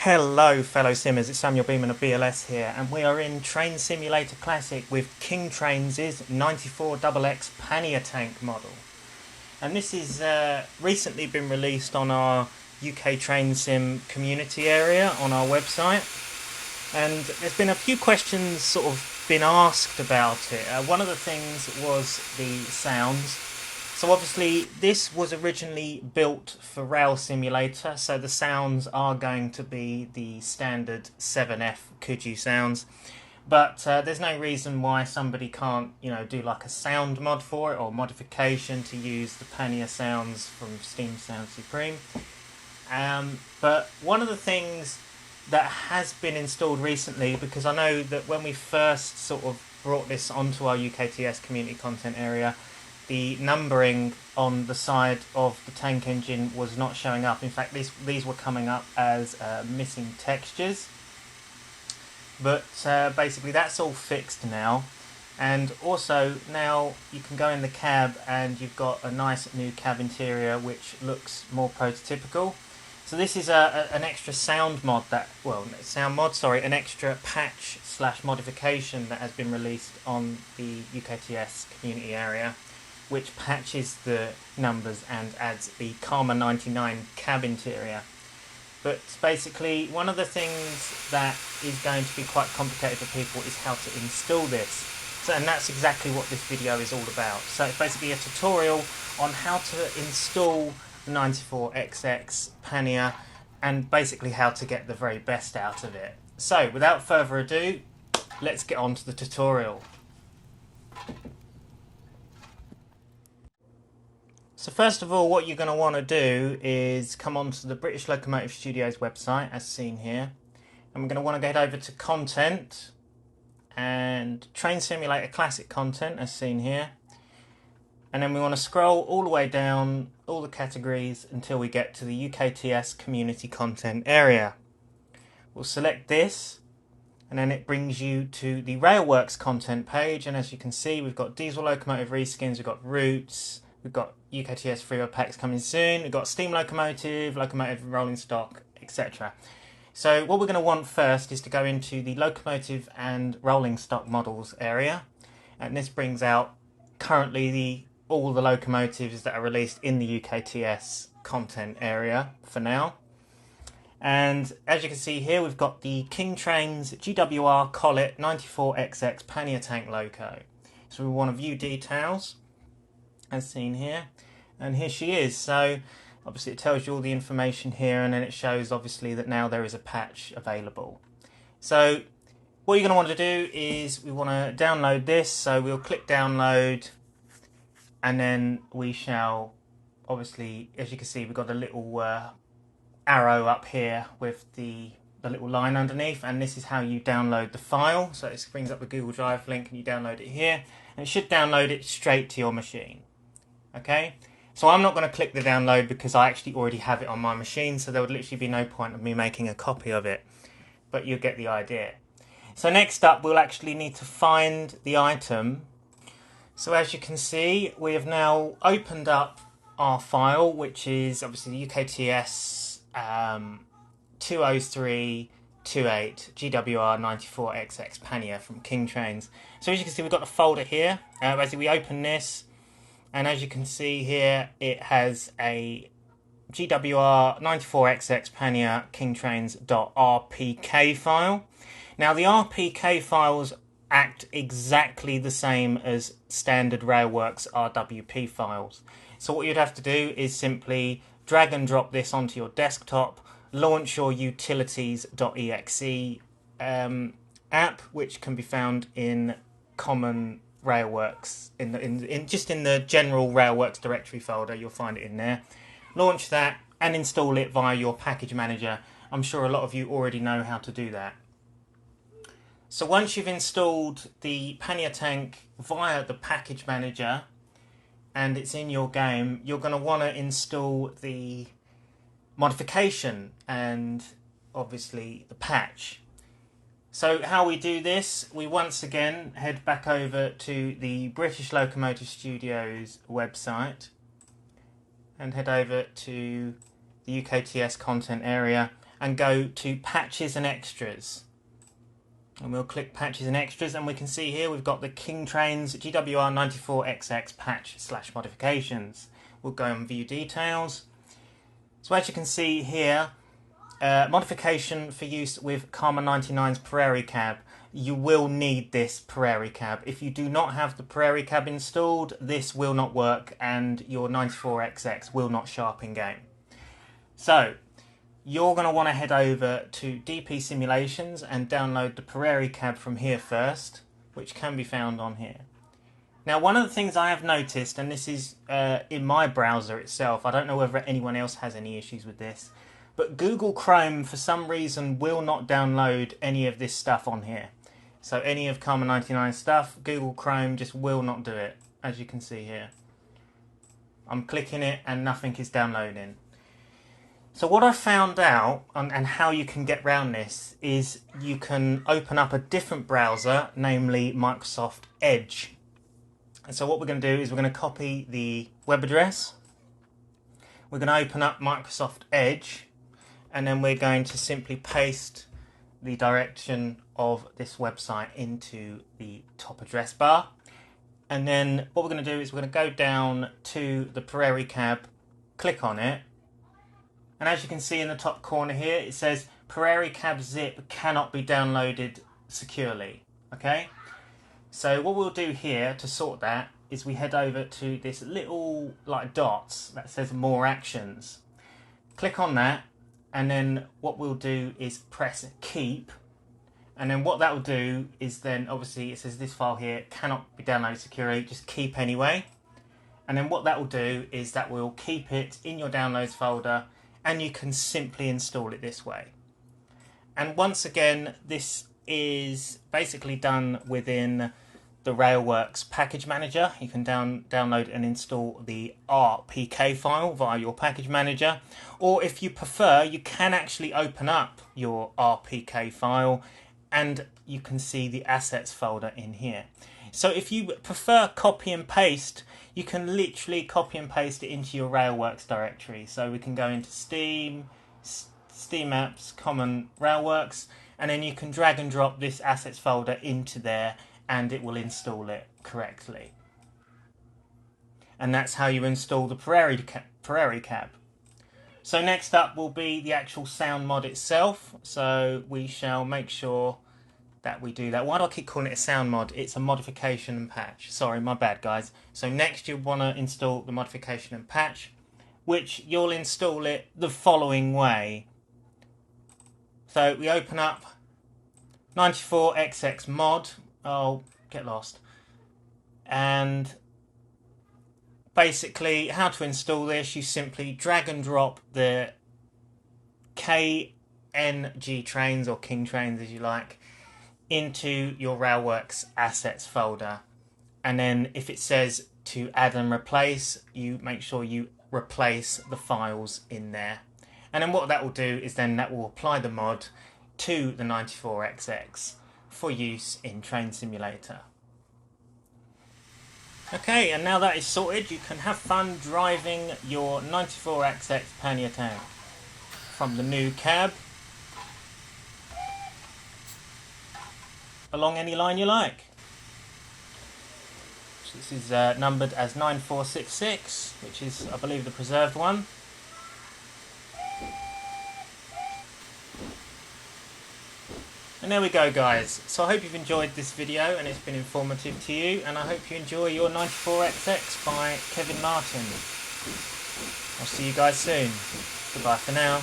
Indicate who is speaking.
Speaker 1: Hello fellow simmers, it's Samuel Beeman of BLS here, and we are in Train Simulator Classic with KngTrains' 94xx Pannier Tank model. And this is recently been released on our UKTrainSim community area on our website. And there's been a few questions sort of been asked about it. One of the things was the sounds. So obviously this was originally built for Rail Simulator, so the sounds are going to be the standard 7F KngTrains sounds. But there's no reason why somebody can't, do like a sound mod for it or modification to use the Pannier sounds from Steam Sound Supreme. But one of the things that has been installed recently, because I know that when we first sort of brought this onto our UKTS Community Content area, the numbering on the side of the tank engine was not showing up. In fact, these were coming up as missing textures. But basically that's all fixed now. And also now you can go in the cab and you've got a nice new cab interior which looks more prototypical. So this is an extra sound mod an extra patch / modification that has been released on the UKTS community area, which patches the numbers and adds the Karma 99 cab interior. But basically one of the things that is going to be quite complicated for people is how to install this. And that's exactly what this video is all about. So it's basically a tutorial on how to install 94xx Pannier and basically how to get the very best out of it. So without further ado, let's get on to the tutorial. So first of all, what you're going to want to do is come onto the British Locomotive Studios website as seen here, and we're going to want to get over to Content and Train Simulator Classic Content as seen here. And then we want to scroll all the way down all the categories until we get to the UKTS Community Content area. We'll select this and then it brings you to the Railworks content page, and as you can see we've got diesel locomotive reskins, we've got routes, we've got UKTS freeware packs coming soon, we've got steam locomotive, locomotive rolling stock, etc. So what we're going to want first is to go into the locomotive and rolling stock models area, and this brings out currently all the locomotives that are released in the UKTS content area for now. And as you can see here, we've got the KngTrains GWR 94xx Pannier Tank Loco. So we want to view details as seen here, and here she is. So obviously it tells you all the information here, and then it shows obviously that now there is a patch available. So what you're going to want to do is we want to download this, so we'll click download, and then we shall obviously, as you can see, we've got a little arrow up here with the little line underneath, and this is how you download the file. So it brings up the Google Drive link and you download it here, and it should download it straight to your machine. Okay, so I'm not going to click the download because I actually already have it on my machine, so there would literally be no point of me making a copy of it, but you'll get the idea. So next up we'll actually need to find the item. So as you can see, we have now opened up our file, which is obviously the UKTS 20328 GWR 94xx Pannier from KngTrains. So as you can see, we've got the folder here. Basically we open this, and as you can see here, it has a GWR 94xx Pannier KngTrains.rpk file. Now the RPK files act exactly the same as standard Railworks RWP files. So what you'd have to do is simply drag and drop this onto your desktop, launch your utilities.exe app, which can be found in common Railworks, in the general Railworks directory folder. You'll find it in there. Launch that and install it via your package manager. I'm sure a lot of you already know how to do that. So once you've installed the Pannier Tank via the package manager and it's in your game, you're going to want to install the modification and obviously the patch. So how we do this, we once again head back over to the British Locomotive Studios website and head over to the UKTS content area, and go to Patches and Extras. And we'll click Patches and Extras, and we can see here we've got the KngTrains GWR 94xx patch/modifications. We'll go and view details. So as you can see here, modification for use with Karma 99's Prairie Cab. You will need this Prairie Cab. If you do not have the Prairie Cab installed, this will not work and your 94xx will not sharp in game. So you're going to want to head over to DP Simulations and download the Prairie Cab from here first, which can be found on here. Now, one of the things I have noticed, and this is in my browser itself, I don't know whether anyone else has any issues with this, but Google Chrome for some reason will not download any of this stuff on here. So any of Karma 99 stuff, Google Chrome just will not do it, as you can see here. I'm clicking it and nothing is downloading. So what I found out, and how you can get around this, is you can open up a different browser, namely Microsoft Edge. And so what we're going to do is we're going to copy the web address. We're going to open up Microsoft Edge, and then we're going to simply paste the direction of this website into the top address bar. And then what we're going to do is we're going to go down to the Prairie Cab, click on it, and as you can see in the top corner here, it says Prairie Cab zip cannot be downloaded securely. Okay, so what we'll do here to sort that is we head over to this little like dots that says more actions. Click on that, and then what we'll do is press keep, and then what that will do is then obviously it says this file here cannot be downloaded securely, just keep anyway. And then what that will do is that will keep it in your downloads folder, and you can simply install it this way. And once again, this is basically done within the Railworks package manager. You can download and install the RPK file via your package manager, or if you prefer, you can actually open up your RPK file and you can see the assets folder in here. So if you prefer copy and paste, you can literally copy and paste it into your Railworks directory. So we can go into Steam, Steam Apps, Common Railworks, and then you can drag and drop this assets folder into there and it will install it correctly. And that's how you install the Prairie Cab. So next up will be the actual sound mod itself. So we shall make sure that we do that. Why do I keep calling it a sound mod? It's a modification and patch. Sorry, my bad, guys. So next you want to install the modification and patch, which you'll install it the following way. So we open up 94xx mod. Oh, get lost. And basically how to install this, you simply drag and drop the KngTrains or KngTrains as you like into your Railworks assets folder, and then if it says to add and replace, you make sure you replace the files in there, and then what that will do is then that will apply the mod to the 94xx for use in Train Simulator. Okay, and now that is sorted, you can have fun driving your 94xx Pannier Tank from the new cab along any line you like. So this is numbered as 94xx, which is, I believe, the preserved one. And there we go, guys. So I hope you've enjoyed this video and it's been informative to you, and I hope you enjoy your 94xx by Kevin Martins. I'll see you guys soon. Goodbye for now.